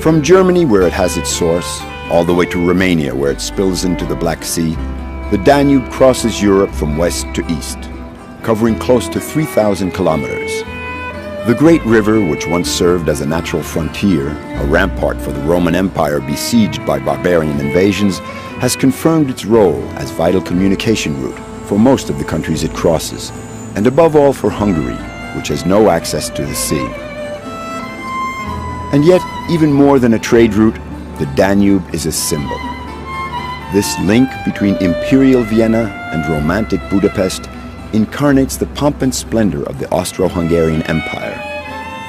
From Germany, where it has its source, all the way to Romania, where it spills into the Black Sea, the Danube crosses Europe from west to east, covering close to 3,000 kilometers. The great river, which once served as a natural frontier, a rampart for the Roman Empire besieged by barbarian invasions, has confirmed its role as vital communication route for most of the countries it crosses, and above all for Hungary, which has no access to the sea. And yet, even more than a trade route, the Danube is a symbol. This link between imperial Vienna and romantic Budapest incarnates the pomp and splendor of the Austro-Hungarian Empire.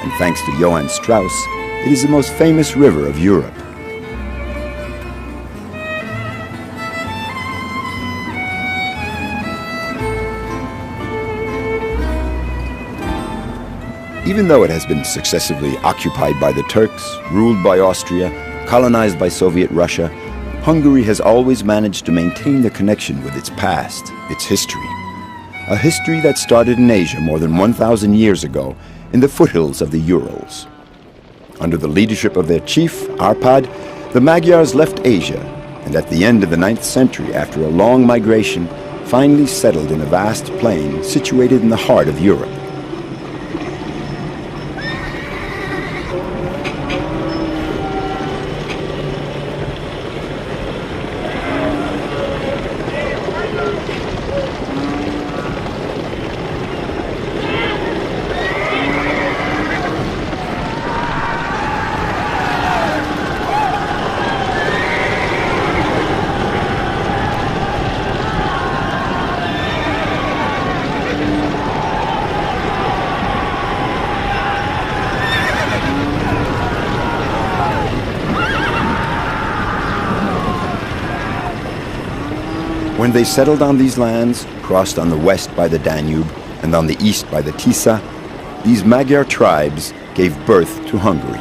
And thanks to Johann Strauss, it is the most famous river of Europe. Even though it has been successively occupied by the Turks, ruled by Austria, colonized by Soviet Russia, Hungary has always managed to maintain the connection with its past, its history. A history that started in Asia more than 1,000 years ago in the foothills of the Urals. Under the leadership of their chief, Arpad, the Magyars left Asia, and at the end of the 9th century, after a long migration, finally settled in a vast plain situated in the heart of Europe. When they settled on these lands, crossed on the west by the Danube and on the east by the TISZA, these Magyar tribes gave birth to Hungary.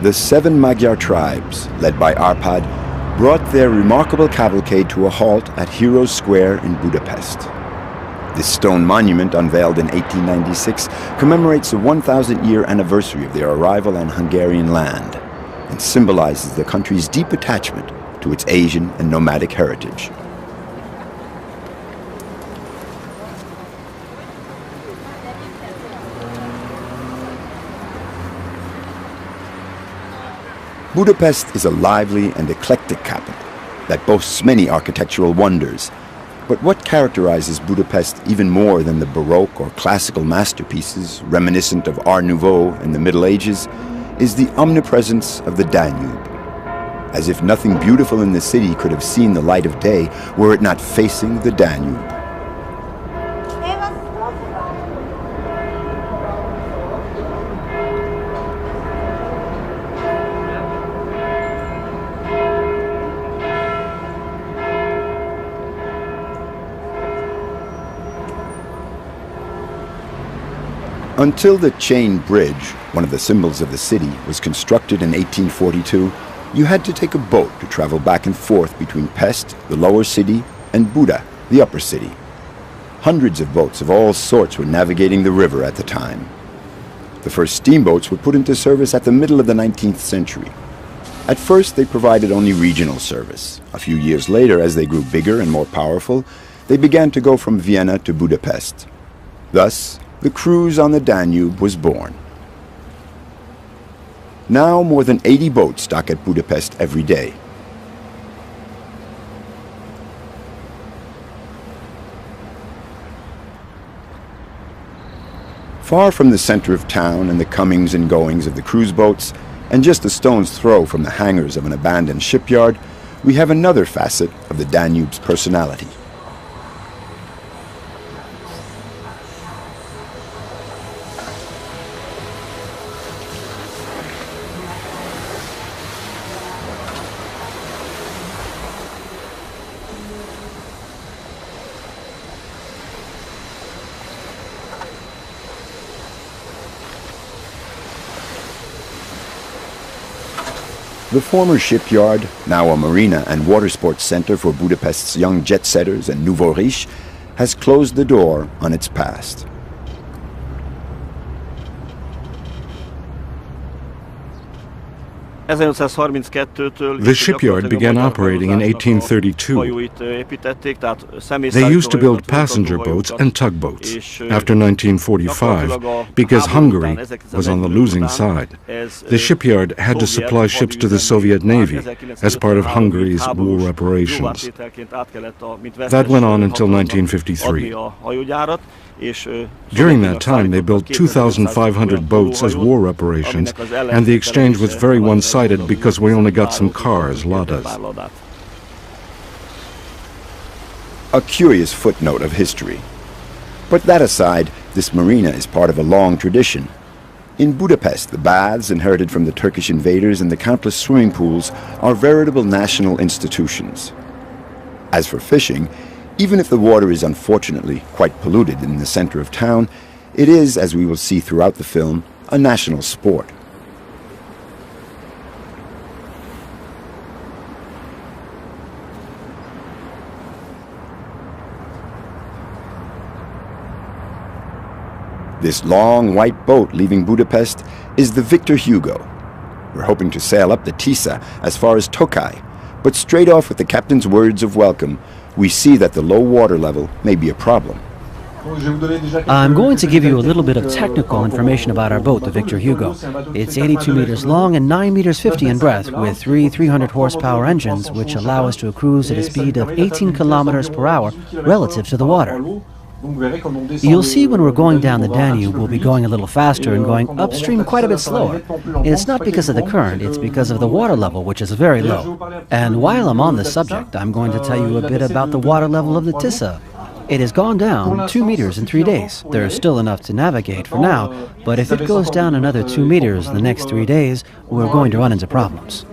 The 7 Magyar tribes, led by Arpad, brought their remarkable cavalcade to a halt at Heroes Square in Budapest. This stone monument, unveiled in 1896, commemorates the 1,000-year anniversary of their arrival on Hungarian land and symbolizes the country's deep attachment to its Asian and nomadic heritage. Budapest is a lively and eclectic capital that boasts many architectural wonders. But what characterizes Budapest even more than the Baroque or classical masterpieces reminiscent of Art Nouveau in the Middle Ages is the omnipresence of the Danube. As if nothing beautiful in the city could have seen the light of day were it not facing the Danube. Until the Chain Bridge, one of the symbols of the city, was constructed in 1842, you had to take a boat to travel back and forth between Pest, the lower city, and Buda, the upper city. Hundreds of boats of all sorts were navigating the river at the time. The first steamboats were put into service at the middle of the 19th century. At first, they provided only regional service. A few years later, as they grew bigger and more powerful, they began to go from Vienna to Budapest. Thus, the cruise on the Danube was born. Now more than 80 boats dock at Budapest every day. Far from the center of town and the comings and goings of the cruise boats, and just a stone's throw from the hangars of an abandoned shipyard, we have another facet of the Danube's personality. The former shipyard, now a marina and water sports center for Budapest's young jet-setters and nouveau riches, has closed the door on its past. The shipyard began operating in 1832. They used to build passenger boats and tugboats. After 1945, because Hungary was on the losing side, the shipyard had to supply ships to the Soviet Navy as part of Hungary's war reparations. That went on until 1953. During that time, they built 2,500 boats as war reparations, and the exchange was very one-sided because we only got some cars, Ladas. A curious footnote of history. But that aside, this marina is part of a long tradition. In Budapest, the baths inherited from the Turkish invaders and the countless swimming pools are veritable national institutions. As for fishing, even if the water is unfortunately quite polluted in the center of town, it is, as we will see throughout the film, a national sport. This long white boat leaving Budapest is the Victor Hugo. We're hoping to sail up the TISZA as far as Tokaj, but straight off with the captain's words of welcome, we see that the low water level may be a problem. I'm going to give you a little bit of technical information about our boat, the Victor Hugo. It's 82 meters long and 9 meters 50 in breadth, with three 300 horsepower engines, which allow us to cruise at a speed of 18 kilometers per hour relative to the water. You'll see when we're going down the Danube, we'll be going a little faster and going upstream quite a bit slower. It's not because of the current, it's because of the water level, which is very low. And while I'm on this subject, I'm going to tell you a bit about the water level of the TISZA. It has gone down 2 meters in 3 days. There's still enough to navigate for now, but if it goes down another 2 meters in the next 3 days, we're going to run into problems.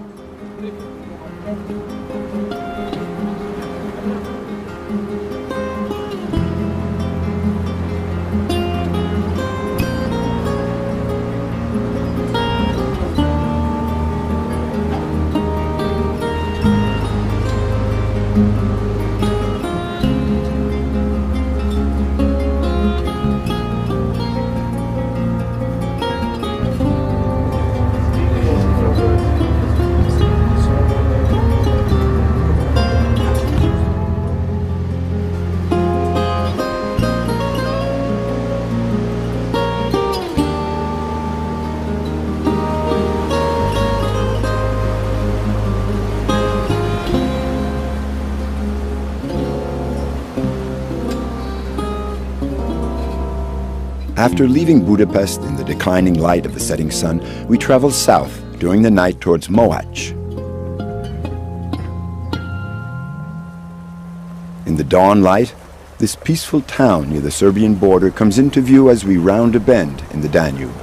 After leaving Budapest in the declining light of the setting sun, we travel south during the night towards Mohács. In the dawn light, this peaceful town near the Serbian border comes into view as we round a bend in the Danube.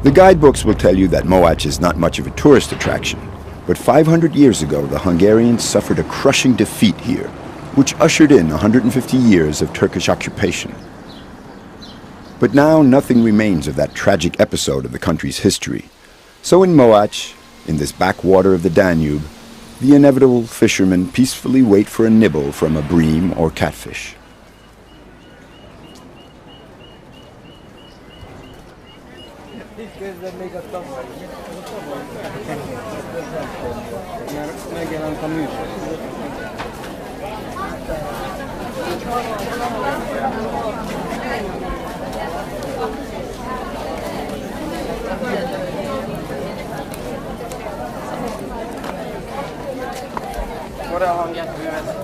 The guidebooks will tell you that Mohács is not much of a tourist attraction, but 500 years ago the Hungarians suffered a crushing defeat here, which ushered in 150 years of Turkish occupation. But now nothing remains of that tragic episode of the country's history. So in Mohács, in this backwater of the Danube, the inevitable fishermen peacefully wait for a nibble from a bream or catfish.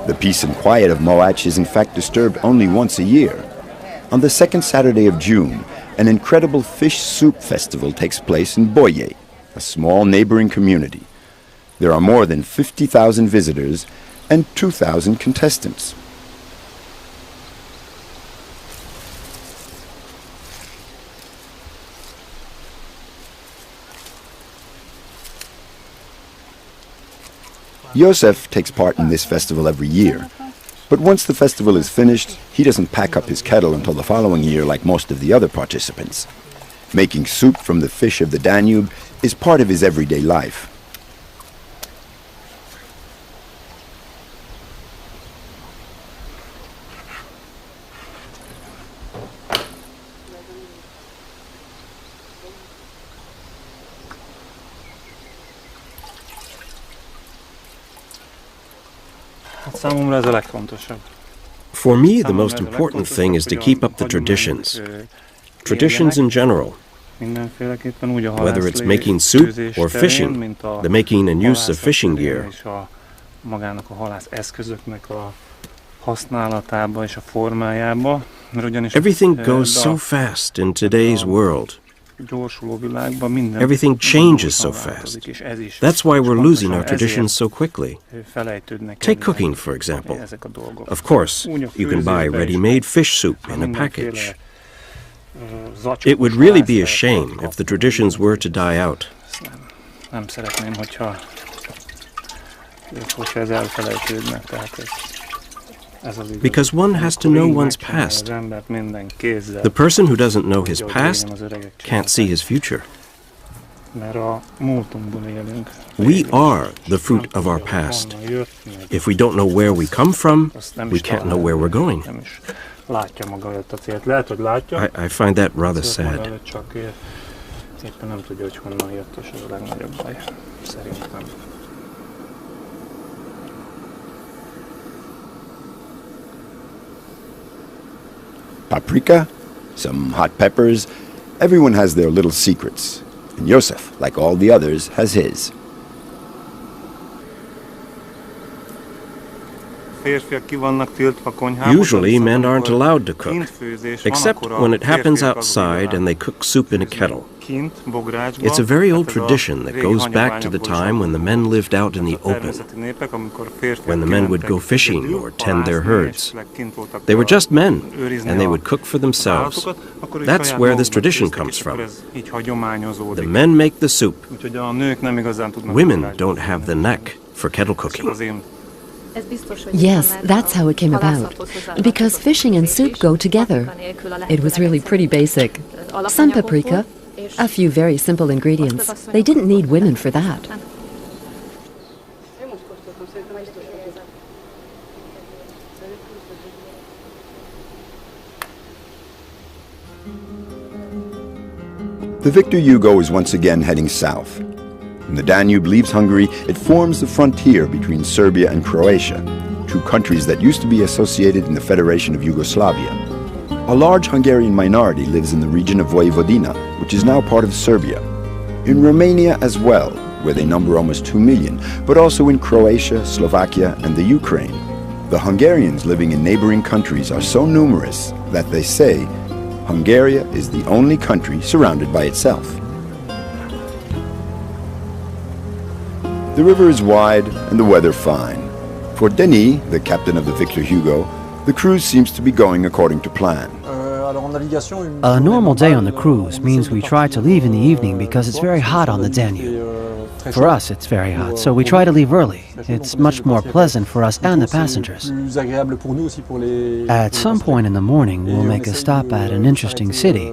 The peace and quiet of Moach is in fact disturbed only once a year. On the second Saturday of June, an incredible fish soup festival takes place in Boye, a small neighboring community. There are more than 50,000 visitors and 2,000 contestants. Josef takes part in this festival every year. But once the festival is finished, he doesn't pack up his kettle until the following year like most of the other participants. Making soup from the fish of the Danube is part of his everyday life. For me, the most important thing is to keep up the traditions. Traditions in general. Whether it's making soup or fishing, the making and use of fishing gear. Everything goes so fast in today's world. Everything changes so fast. That's why we're losing our traditions so quickly. Take cooking, for example. Of course, you can buy ready-made fish soup in a package. It would really be a shame if the traditions were to die out. Because one has to know one's past. The person who doesn't know his past can't see his future. We are the fruit of our past. If we don't know where we come from, we can't know where we're going. I find that rather sad. Paprika, some hot peppers. Everyone has their little secrets. And Josef, like all the others, has his. Usually, men aren't allowed to cook, except when it happens outside and they cook soup in a kettle. It's a very old tradition that goes back to the time when the men lived out in the open, when the men would go fishing or tend their herds. They were just men, and they would cook for themselves. That's where this tradition comes from. The men make the soup. Women don't have the knack for kettle cooking. Yes, that's how it came about. Because fishing and soup go together. It was really pretty basic. Some paprika, a few very simple ingredients. They didn't need women for that. The Victor Hugo is once again heading south. When the Danube leaves Hungary, it forms the frontier between Serbia and Croatia, two countries that used to be associated in the Federation of Yugoslavia. A large Hungarian minority lives in the region of Vojvodina, which is now part of Serbia. In Romania as well, where they number almost 2 million, but also in Croatia, Slovakia, and the Ukraine. The Hungarians living in neighboring countries are so numerous that they say Hungary is the only country surrounded by itself. The river is wide and the weather fine. For Denis, the captain of the Victor Hugo, the cruise seems to be going according to plan. A normal day on the cruise means we try to leave in the evening because it's very hot on the Danube. For us, it's very hot, so we try to leave early. It's much more pleasant for us and the passengers. At some point in the morning, we'll make a stop at an interesting city,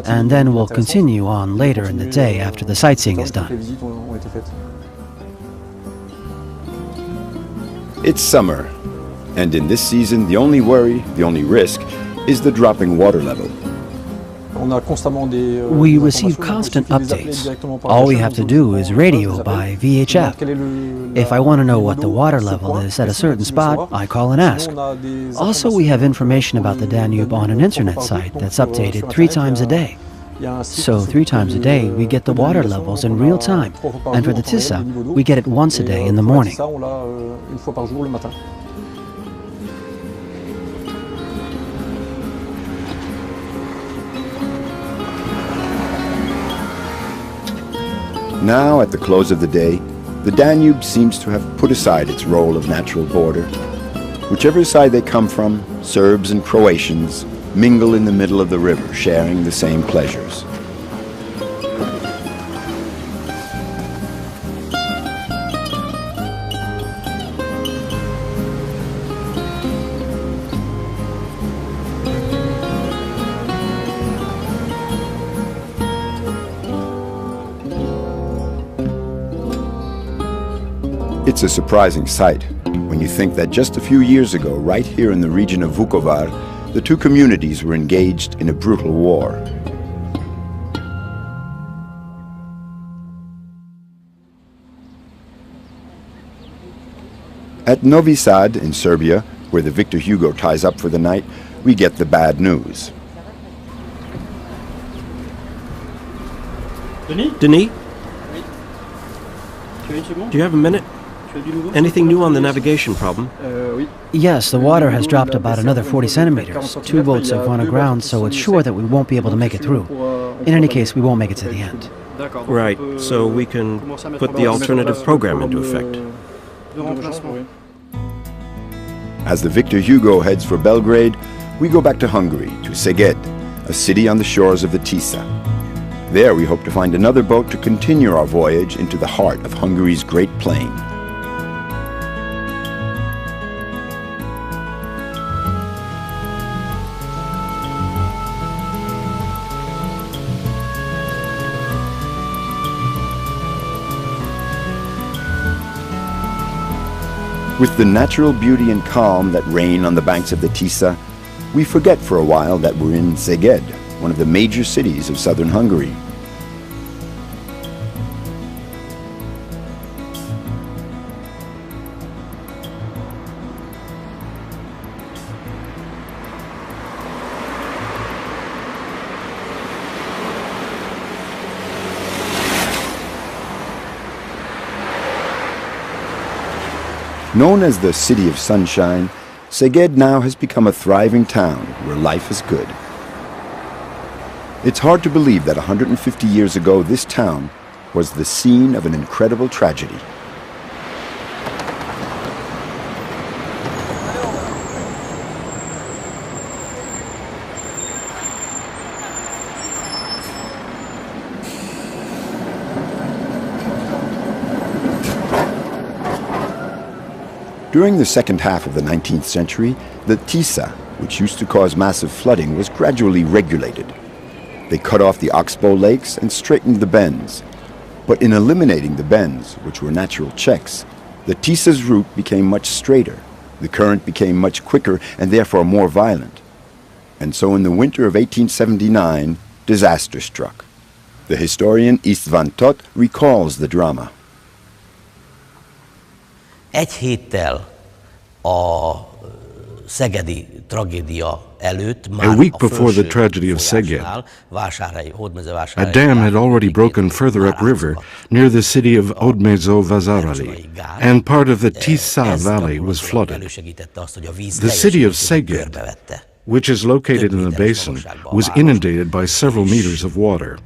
and then we'll continue on later in the day after the sightseeing is done. It's summer, and in this season, the only worry, the only risk, is the dropping water level. We receive constant updates. All we have to do is radio by VHF. If I want to know what the water level is at a certain spot, I call and ask. Also, we have information about the Danube on an internet site that's updated 3 times a day. So 3 times a day, we get the water levels in real time. And for the TISZA, we get it once a day in the morning. Now, at the close of the day, the Danube seems to have put aside its role of natural border. Whichever side they come from, Serbs and Croatians mingle in the middle of the river, sharing the same pleasures. It's a surprising sight when you think that just a few years ago, right here in the region of Vukovar, the two communities were engaged in a brutal war. At Novi Sad in Serbia, where the Victor Hugo ties up for the night, we get the bad news. Denis? Do you have a minute? Anything new on the navigation problem? Yes, the water has dropped about another 40 centimeters. 2 boats have run aground, so it's sure that we won't be able to make it through. In any case, we won't make it to the end. Right, so we can put the alternative program into effect. As the Victor Hugo heads for Belgrade, we go back to Hungary, to Szeged, a city on the shores of the TISZA. There we hope to find another boat to continue our voyage into the heart of Hungary's Great Plain. With the natural beauty and calm that reign on the banks of the TISZA, we forget for a while that we're in Szeged, one of the major cities of southern Hungary. Known as the City of Sunshine, Szeged now has become a thriving town where life is good. It's hard to believe that 150 years ago this town was the scene of an incredible tragedy. During the second half of the 19th century, the TISZA, which used to cause massive flooding, was gradually regulated. They cut off the oxbow lakes and straightened the bends. But in eliminating the bends, which were natural checks, the TISZA's route became much straighter. The current became much quicker and therefore more violent. And so in the winter of 1879, disaster struck. The historian István Tóth recalls the drama. Egy héttel a szegedi tragédia előtt, a week before the tragedy of Szeged, a dam had already broken further upriver near the city of Hódmező-Vásárhelyi, and part of the TISZA valley was flooded. The city of Szeged, which is located in the basin, was inundated by several meters of water.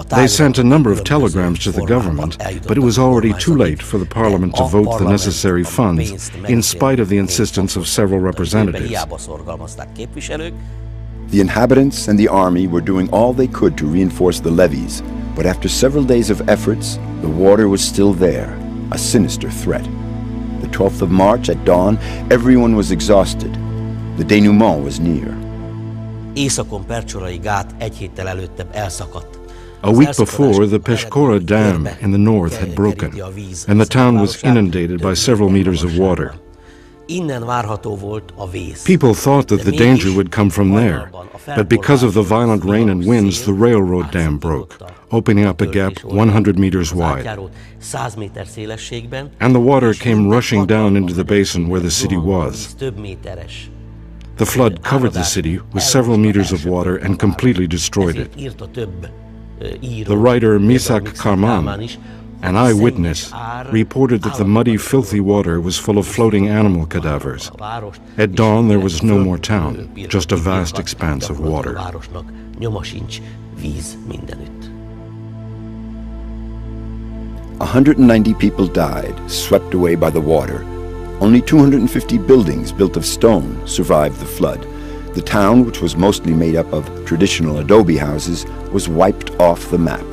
They sent a number of telegrams to the government, but it was already too late for the parliament to vote the necessary funds, in spite of the insistence of several representatives. The inhabitants and the army were doing all they could to reinforce the levees, but after several days of efforts, the water was still there, a sinister threat. The 12th of March at dawn, everyone was exhausted. The denouement was near. Északon Percsorai gát egy héttel előtte elszakadt. A week before, the Peshkora Dam in the north had broken, and the town was inundated by several meters of water. People thought that the danger would come from there, but because of the violent rain and winds, the railroad dam broke, opening up a gap 100 meters wide. And the water came rushing down into the basin where the city was. The flood covered the city with several meters of water and completely destroyed it. The writer Misak Karman, an eyewitness, reported that the muddy, filthy water was full of floating animal cadavers. At dawn, there was no more town, just a vast expanse of water. 190 people died, swept away by the water. Only 250 buildings built of stone survived the flood. The town, which was mostly made up of traditional adobe houses, was wiped off the map.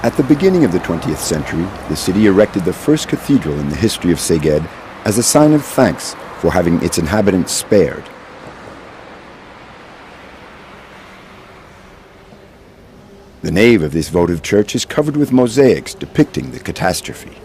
At the beginning of the 20th century, the city erected the first cathedral in the history of Szeged as a sign of thanks for having its inhabitants spared. The nave of this votive church is covered with mosaics depicting the catastrophe.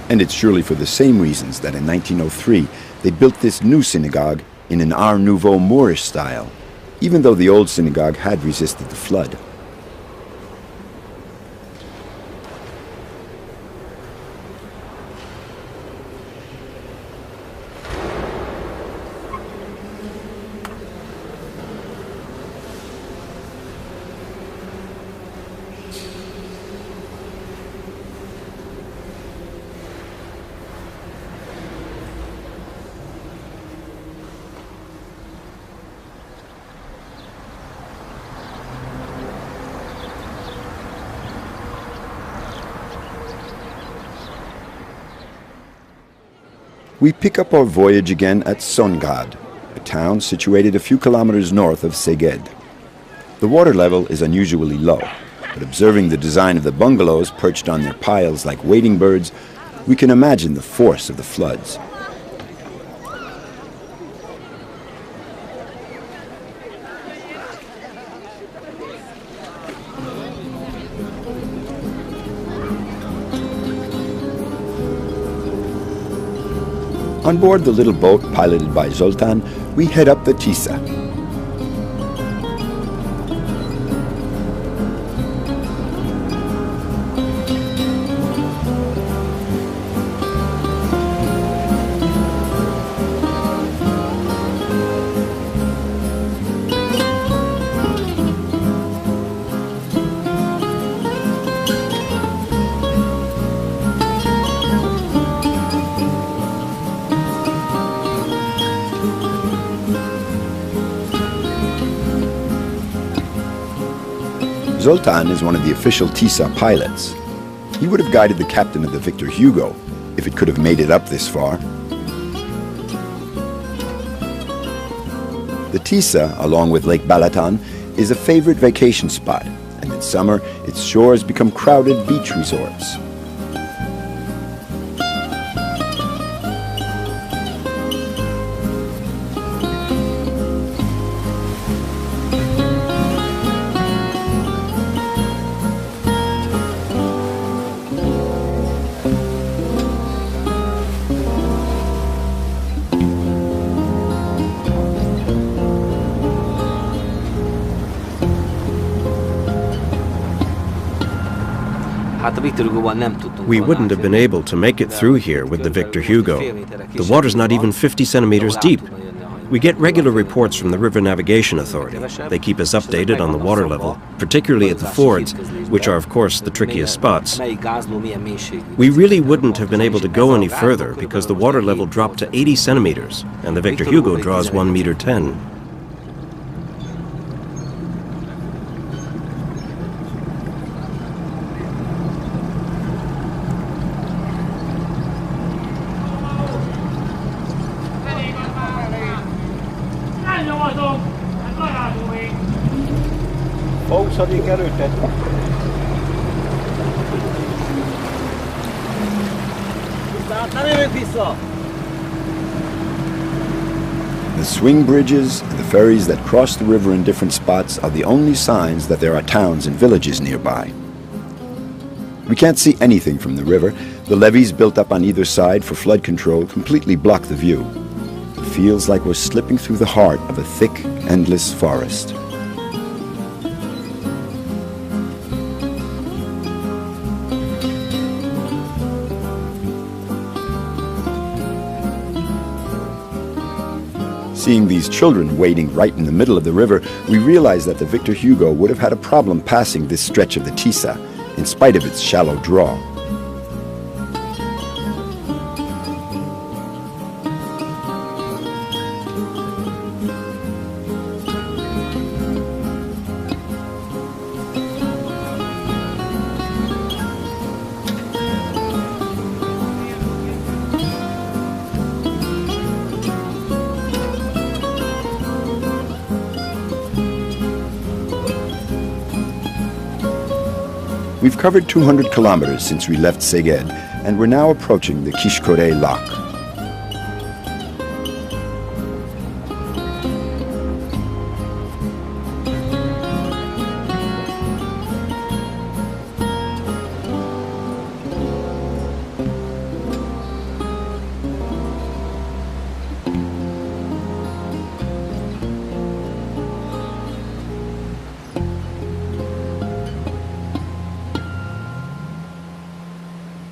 And it's surely for the same reasons that in 1903 they built this new synagogue in an Art Nouveau Moorish style, even though the old synagogue had resisted the flood. We pick up our voyage again at Szongrád, a town situated a few kilometers north of Szeged. The water level is unusually low, but observing the design of the bungalows perched on their piles like wading birds, we can imagine the force of the floods. On board the little boat piloted by Zoltán, we head up the TISZA. Zoltán is one of the official TISZA pilots. He would have guided the captain of the Victor Hugo if it could have made it up this far. The TISZA, along with Lake Balaton, is a favorite vacation spot, and in summer its shores become crowded beach resorts. We wouldn't have been able to make it through here with the Victor Hugo. The water's not even 50 centimeters deep. We get regular reports from the River Navigation Authority. They keep us updated on the water level, particularly at the fords, which are of course the trickiest spots. We really wouldn't have been able to go any further because the water level dropped to 80 centimeters, and the Victor Hugo draws 1.10 meters. The swing bridges and the ferries that cross the river in different spots are the only signs that there are towns and villages nearby. We can't see anything from the river. The levees built up on either side for flood control completely block the view. The feels like we're slipping through the heart of a thick, endless forest. Seeing these children wading right in the middle of the river, we realize that the Victor Hugo would have had a problem passing this stretch of the TISZA, in spite of its shallow draw. We've covered 200 kilometers since we left Szeged, and we're now approaching the Kiskörei Lock.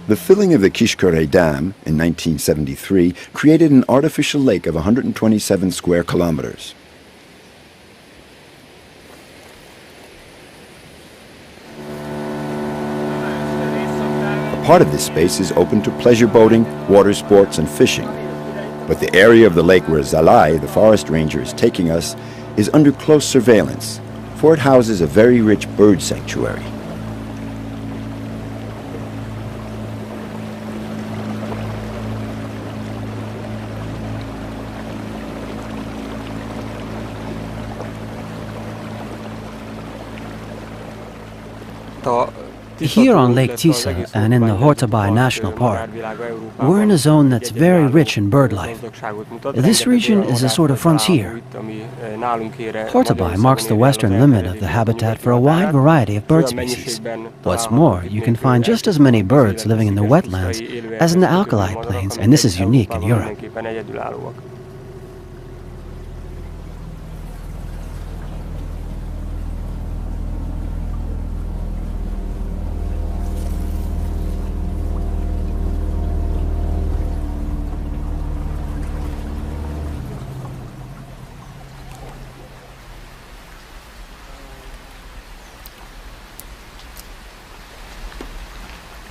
The filling of the Kiskörei Dam in 1973 created an artificial lake of 127 square kilometers. A part of this space is open to pleasure boating, water sports, and fishing. But the area of the lake where Zalai, the forest ranger, is taking us is under close surveillance, for it houses a very rich bird sanctuary. Here on Lake TISZA and in the Hortobágy National Park, we're in a zone that's very rich in bird life. This region is a sort of frontier. Hortobágy marks the western limit of the habitat for a wide variety of bird species. What's more, you can find just as many birds living in the wetlands as in the alkali plains, and this is unique in Europe.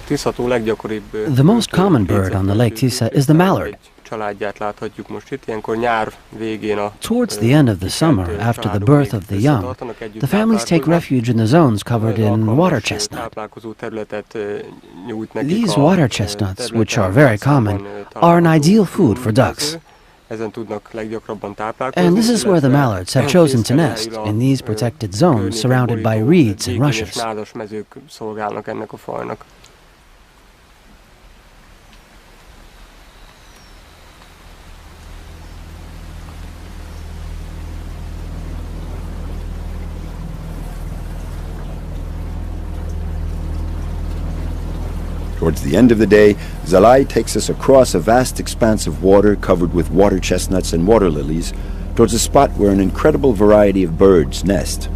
The most common bird on the Lake TISZA is the mallard. Towards the end of the summer, after the birth of the young, the families take refuge in the zones covered in water chestnut. These water chestnuts, which are very common, are an ideal food for ducks. And this is where the mallards have chosen to nest, in these protected zones surrounded by reeds and rushes. Towards the end of the day, Zalai takes us across a vast expanse of water covered with water chestnuts and water lilies towards a spot where an incredible variety of birds nest.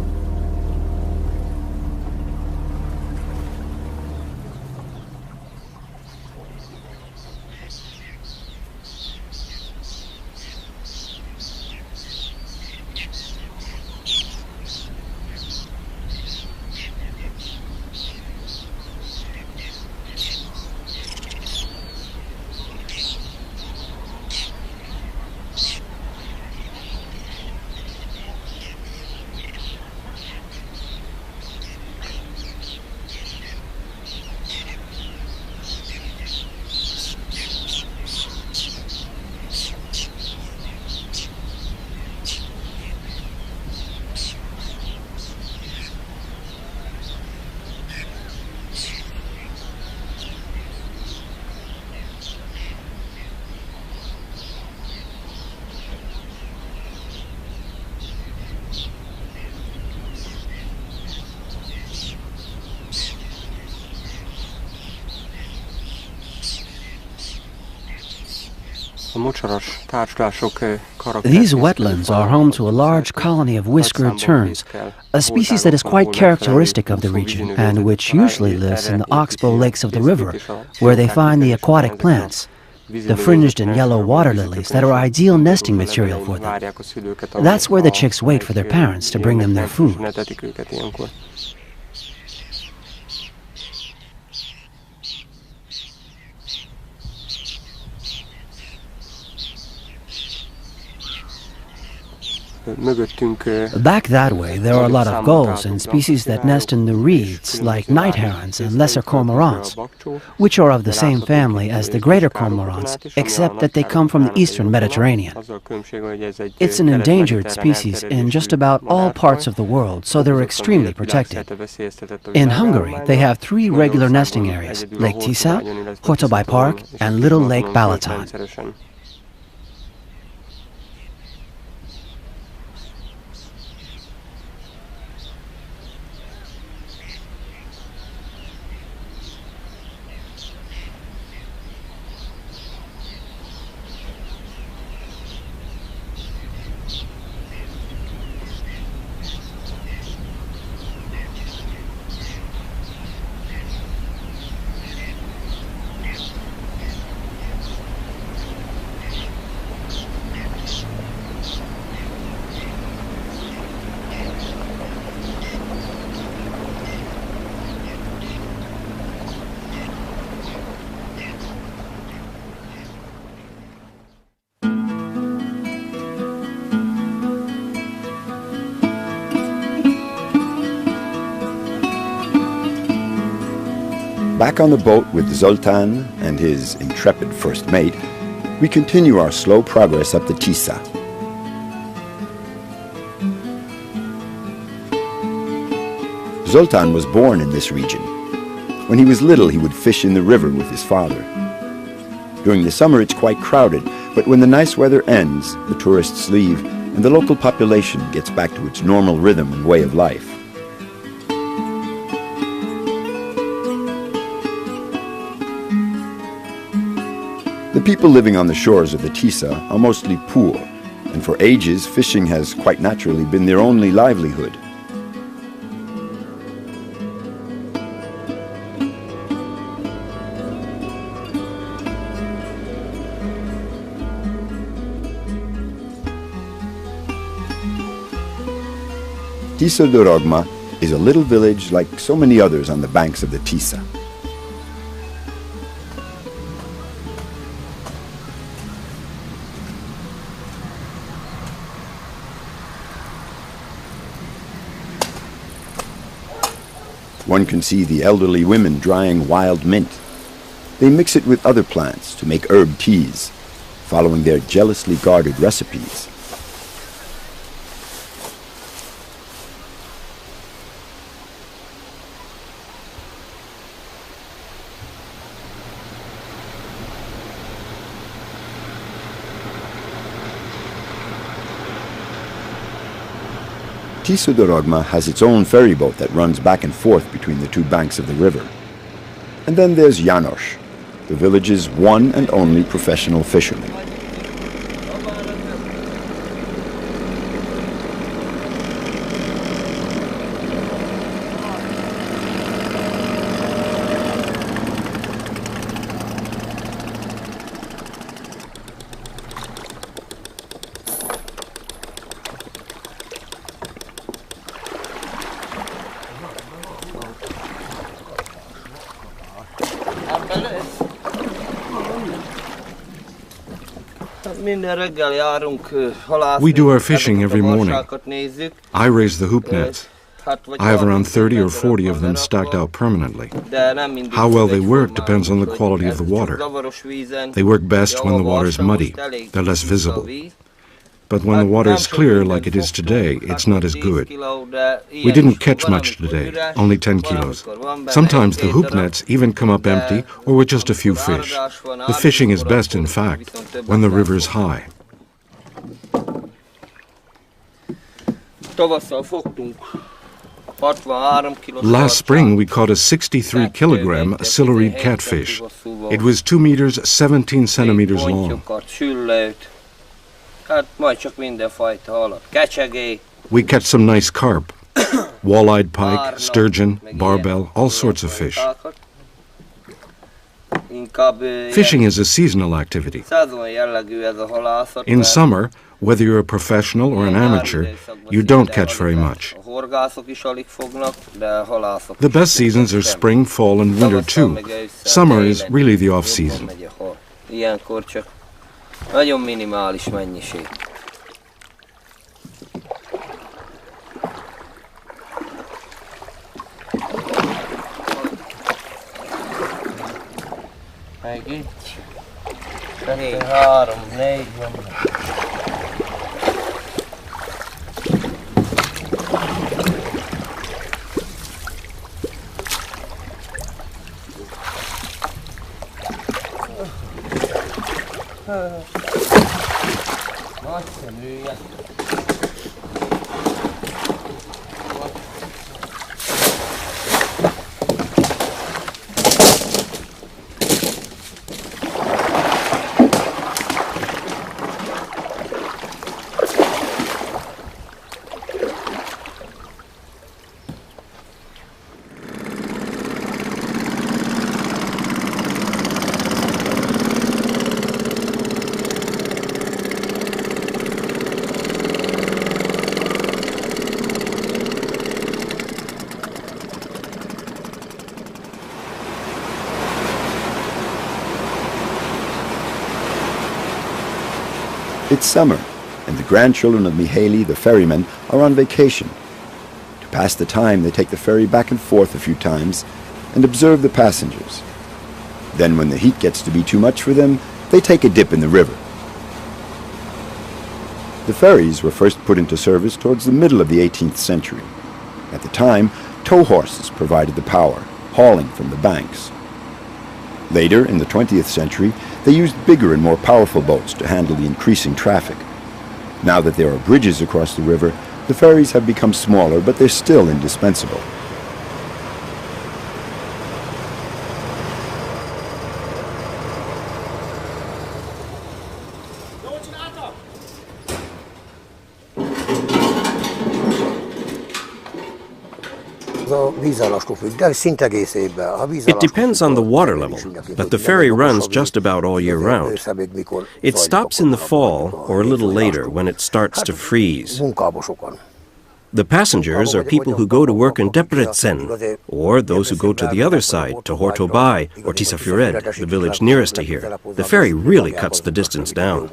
These wetlands are home to a large colony of whiskered terns, a species that is quite characteristic of the region and which usually lives in the oxbow lakes of the river, where they find the aquatic plants, the fringed and yellow water lilies that are ideal nesting material for them. That's where the chicks wait for their parents to bring them their food. Back that way, there are a lot of gulls and species that nest in the reeds, like night herons and lesser cormorants, which are of the same family as the greater cormorants, except that they come from the eastern Mediterranean. It's an endangered species in just about all parts of the world, so they're extremely protected. In Hungary, they have 3 regular nesting areas: Lake TISZA, Hortobágy Park, and Little Lake Balaton. Back on the boat with Zoltán and his intrepid first mate, we continue our slow progress up the TISZA. Zoltán was born in this region. When he was little, he would fish in the river with his father. During the summer, it's quite crowded, but when the nice weather ends, the tourists leave, and the local population gets back to its normal rhythm and way of life. The people living on the shores of the TISZA are mostly poor, and for ages fishing has quite naturally been their only livelihood. TISZA do Rogma is a little village like so many others on the banks of the TISZA. One can see the elderly women drying wild mint. They mix it with other plants to make herb teas, following their jealously guarded recipes. TISZA do Rogma has its own ferry boat that runs back and forth between the 2 banks of the river. And then there's János, the village's one and only professional fisherman. We do our fishing every morning. I raise the hoop nets. I have around 30 or 40 of them stacked out permanently. How well they work depends on the quality of the water. They work best when the water is muddy. They're less visible. But when the water is clear like it is today, it's not as good. We didn't catch much today, only 10 kilos. Sometimes the hoop nets even come up empty or with just a few fish. The fishing is best, in fact, when the river is high. Last spring we caught a 63-kilogram siluried catfish. It was 2 meters 17 centimeters long. We catch some nice carp, walleyed pike, sturgeon, barbel, all sorts of fish. Fishing is a seasonal activity. In summer, whether you're a professional or an amateur, you don't catch very much. The best seasons are spring, fall, and winter too. Summer is really the off-season. It's summer, and the grandchildren of Mihaly, the ferryman, are on vacation. To pass the time, they take the ferry back and forth a few times and observe the passengers. Then, when the heat gets to be too much for them, they take a dip in the river. The ferries were first put into service towards the middle of the 18th century. At the time, tow horses provided the power, hauling from the banks. Later, in the 20th century, they used bigger and more powerful boats to handle the increasing traffic. Now that there are bridges across the river, the ferries have become smaller, but they're still indispensable. It depends on the water level, but the ferry runs just about all year round. It stops in the fall or a little later when it starts to freeze. The passengers are people who go to work in Debrecen, or those who go to the other side, to Hortobai or TISZA, the village nearest to here. The ferry really cuts the distance down.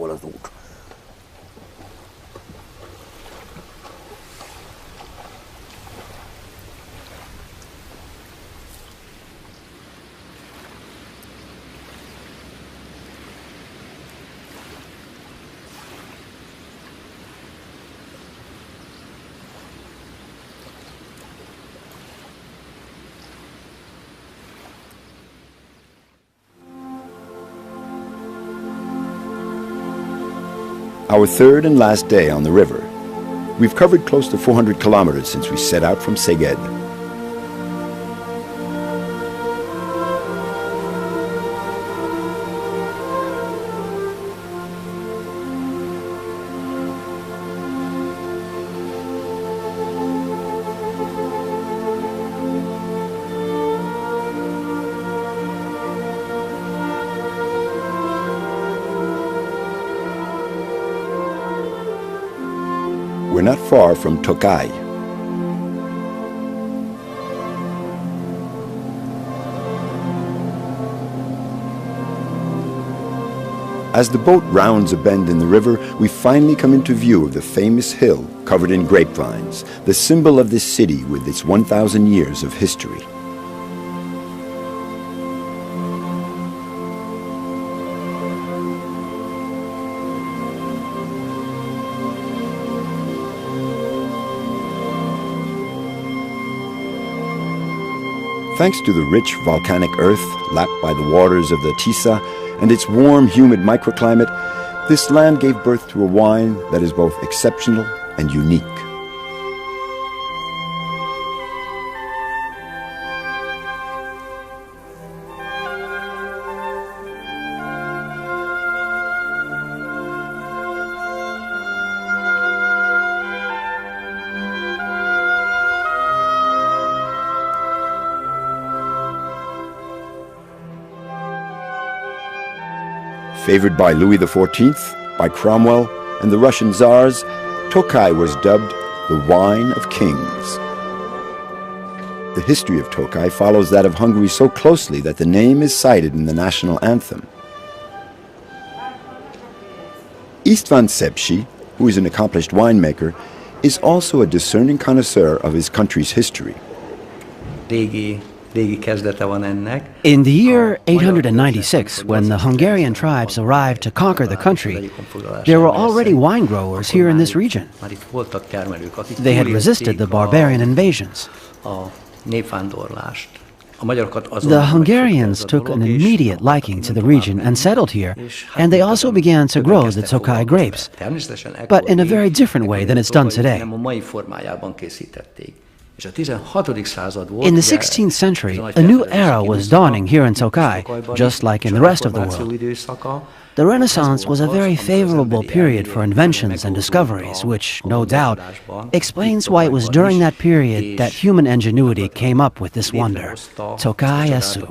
Our third and last day on the river. We've covered close to 400 kilometers since we set out from Szeged. We're not far from Tokaj. As the boat rounds a bend in the river, we finally come into view of the famous hill covered in grapevines, the symbol of this city with its 1,000 years of history. Thanks to the rich volcanic earth lapped by the waters of the TISZA and its warm, humid microclimate, this land gave birth to a wine that is both exceptional and unique. Favored by Louis XIV, by Cromwell, and the Russian Tsars, Tokaj was dubbed the wine of kings. The history of Tokaj follows that of Hungary so closely that the name is cited in the national anthem. István Szepsi, who is an accomplished winemaker, is also a discerning connoisseur of his country's history. In the year 896, when the Hungarian tribes arrived to conquer the country, there were already wine growers here in this region. They had resisted the barbarian invasions. The Hungarians took an immediate liking to the region and settled here, and they also began to grow the Tokaj grapes, but in a very different way than it's done today. In the 16th century, a new era was dawning here in Tokaj, just like in the rest of the world. The Renaissance was a very favorable period for inventions and discoveries, which, no doubt, explains why it was during that period that human ingenuity came up with this wonder, Tokaj Asszú.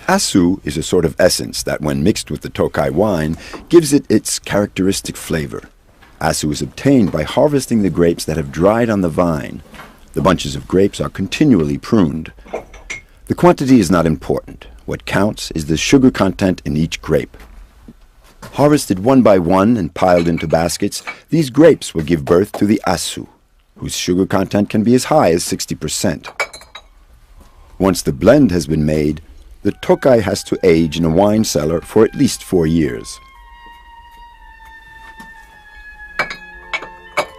Asszú is a sort of essence that, when mixed with the Tokaj wine, gives it its characteristic flavor. Asszú is obtained by harvesting the grapes that have dried on the vine. The bunches of grapes are continually pruned. The quantity is not important. What counts is the sugar content in each grape. Harvested one by one and piled into baskets, these grapes will give birth to the Asszú, whose sugar content can be as high as 60%. Once the blend has been made, the Tokaj has to age in a wine cellar for at least 4 years.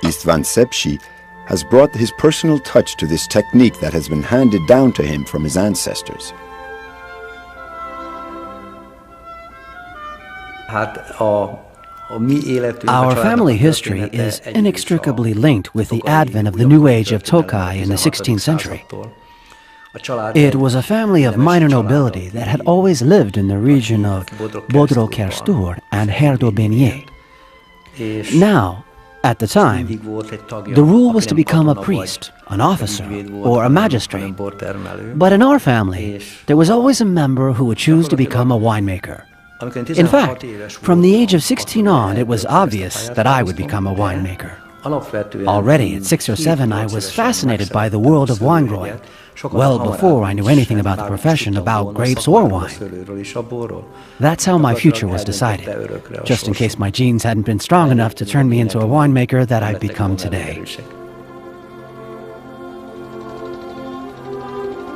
István Szepsi has brought his personal touch to this technique that has been handed down to him from his ancestors. Our family history is inextricably linked with the advent of the new age of Tokaj in the 16th century. It was a family of minor nobility that had always lived in the region of Bodrogkeresztúr and Herdobenyé. Now, at the time, the rule was to become a priest, an officer, or a magistrate. But in our family, there was always a member who would choose to become a winemaker. In fact, from the age of 16 on, it was obvious that I would become a winemaker. Already at 6 or 7, I was fascinated by the world of wine growing, well before I knew anything about the profession, about grapes or wine. That's how my future was decided, just in case my genes hadn't been strong enough to turn me into a winemaker that I've become today.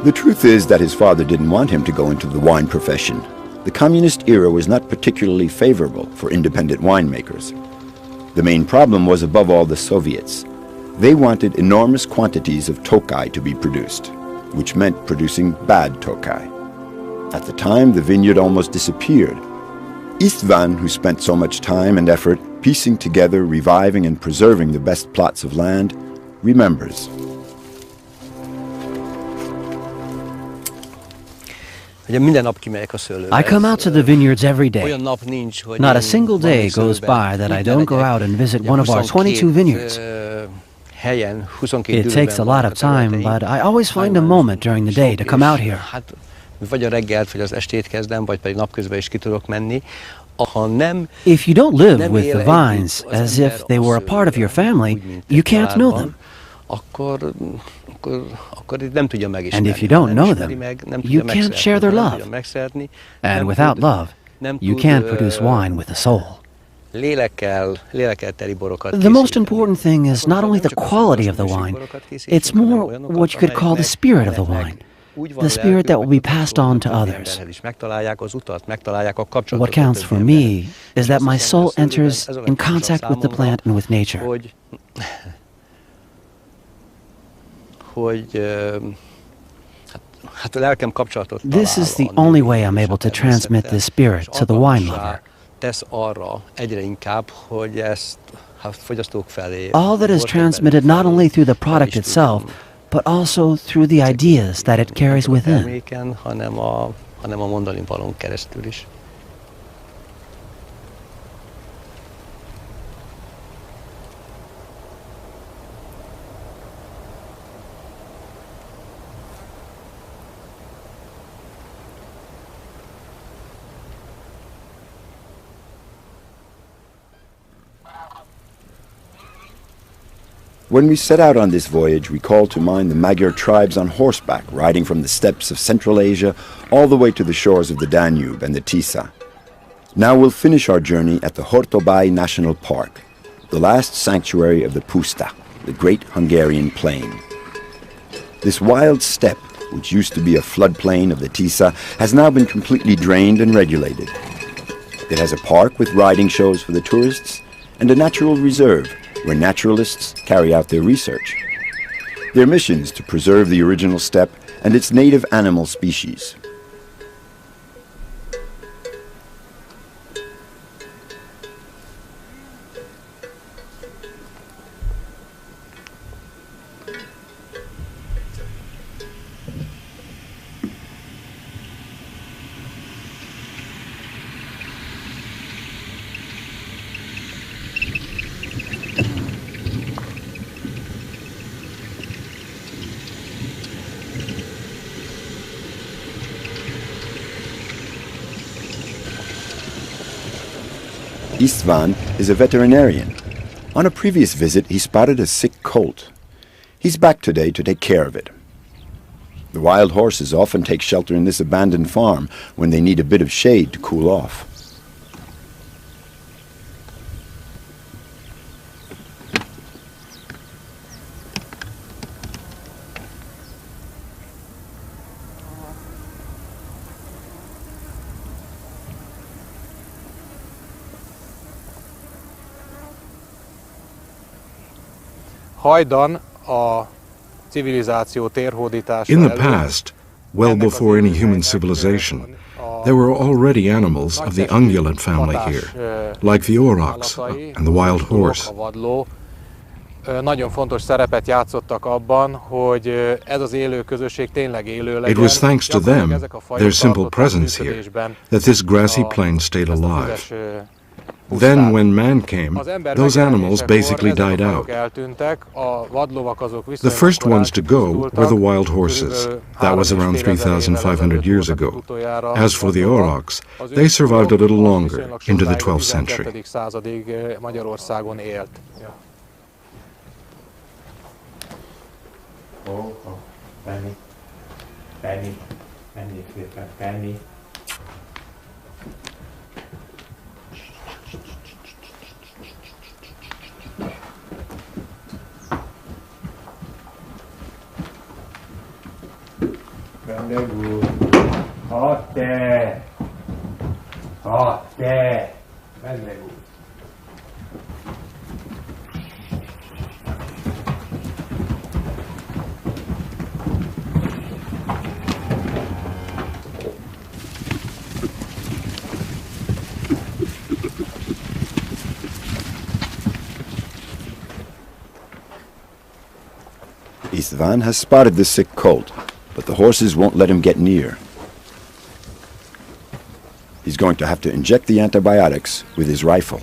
The truth is that his father didn't want him to go into the wine profession. The communist era was not particularly favorable for independent winemakers. The main problem was, above all, the Soviets. They wanted enormous quantities of Tokaj to be produced, which meant producing bad Tokaj. At the time, the vineyard almost disappeared. István, who spent so much time and effort piecing together, reviving and preserving the best plots of land, remembers. I come out to the vineyards every day. Not a single day goes by that I don't go out and visit one of our 22 vineyards. It takes a lot of time, but I always find a moment during the day to come out here. If you don't live with the vines as if they were a part of your family, you can't know them. And if you don't know them, you can't share their love. And without love, you can't produce wine with a soul. The most important thing is not only the quality of the wine, it's more what you could call the spirit of the wine, the spirit that will be passed on to others. What counts for me is that my soul enters in contact with the plant and with nature. This is the only way I'm able to transmit this spirit to the wine lover. All that is transmitted not only through the product itself, but also through the ideas that it carries within. When we set out on this voyage, we called to mind the Magyar tribes on horseback, riding from the steppes of Central Asia all the way to the shores of the Danube and the TISZA. Now we'll finish our journey at the Hortobágy National Park, the last sanctuary of the Puszta, the great Hungarian plain. This wild steppe, which used to be a floodplain of the TISZA, has now been completely drained and regulated. It has a park with riding shows for the tourists and a natural reserve where naturalists carry out their research. Their mission is to preserve the original steppe and its native animal species. István is a veterinarian. On a previous visit, he spotted a sick colt. He's back today to take care of it. The wild horses often take shelter in this abandoned farm when they need a bit of shade to cool off. In the past, well before any human civilization, there were already animals of the ungulate family here, like the aurochs and the wild horse. It was thanks to them, their simple presence here, that this grassy plain stayed alive. Then, when man came, those animals basically died out. The first ones to go were the wild horses. That was around 3,500 years ago. As for the aurochs, they survived a little longer, into the 12th century. István has spotted the sick colt, but the horses won't let him get near. He's going to have to inject the antibiotics with his rifle.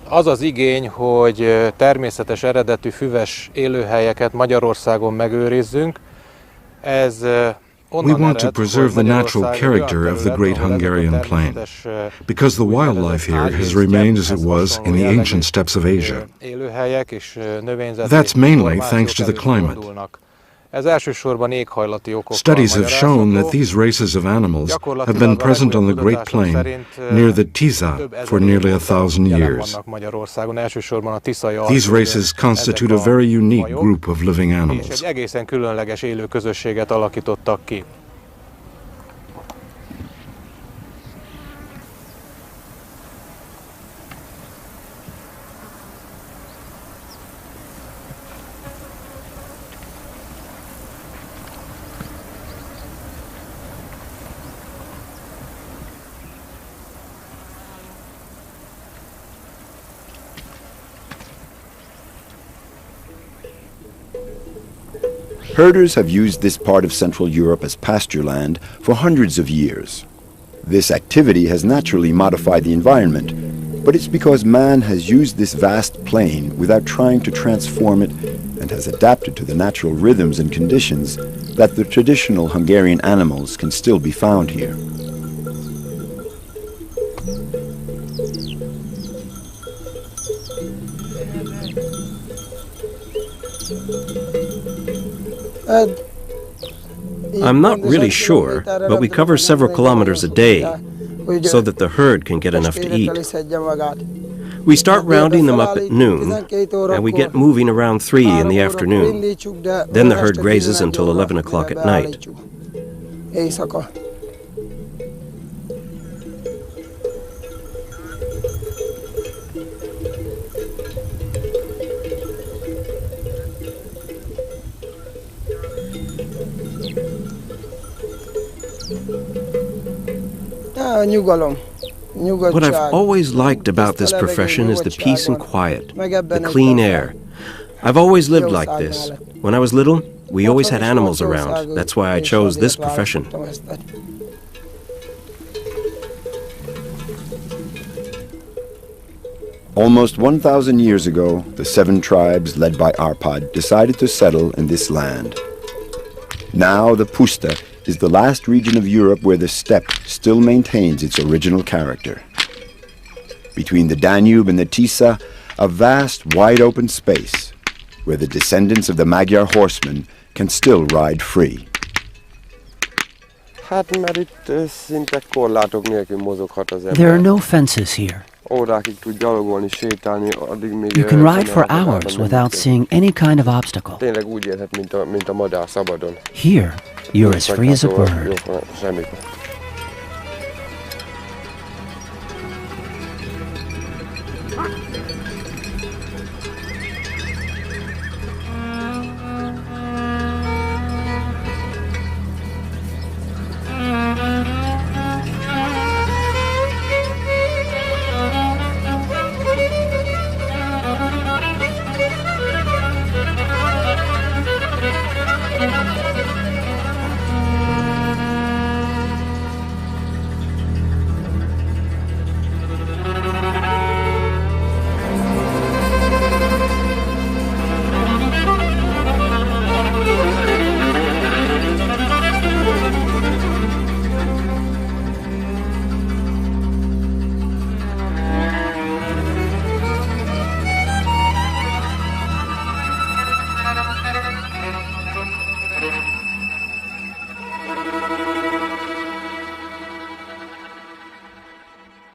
Az az igény, hogy természetes eredetű füves élőhelyeket Magyarországon megőrizzünk, ez We want to preserve the natural character of the great Hungarian plain, because the wildlife here has remained as it was in the ancient steppes of Asia. That's mainly thanks to the climate. Studies have shown that these races of animals have been present on the Great Plain near the TISZA for nearly 1,000 years. These races constitute a very unique group of living animals. Herders have used this part of Central Europe as pasture land for hundreds of years. This activity has naturally modified the environment, but it's because man has used this vast plain without trying to transform it and has adapted to the natural rhythms and conditions that the traditional Hungarian animals can still be found here. I'm not really sure, but we cover several kilometers a day so that the herd can get enough to eat. We start rounding them up at noon, and we get moving around 3 in the afternoon. Then the herd grazes until 11 o'clock at night. What I've always liked about this profession is the peace and quiet, the clean air. I've always lived like this. When I was little, we always had animals around. That's why I chose this profession. Almost 1,000 years ago, the 7 tribes led by Arpad decided to settle in this land. Now the Puszta is the last region of Europe where the steppe still maintains its original character. Between the Danube and the TISZA, a vast, wide-open space where the descendants of the Magyar horsemen can still ride free. There are no fences here. You can ride for hours without seeing any kind of obstacle. Here, you're as free as a bird.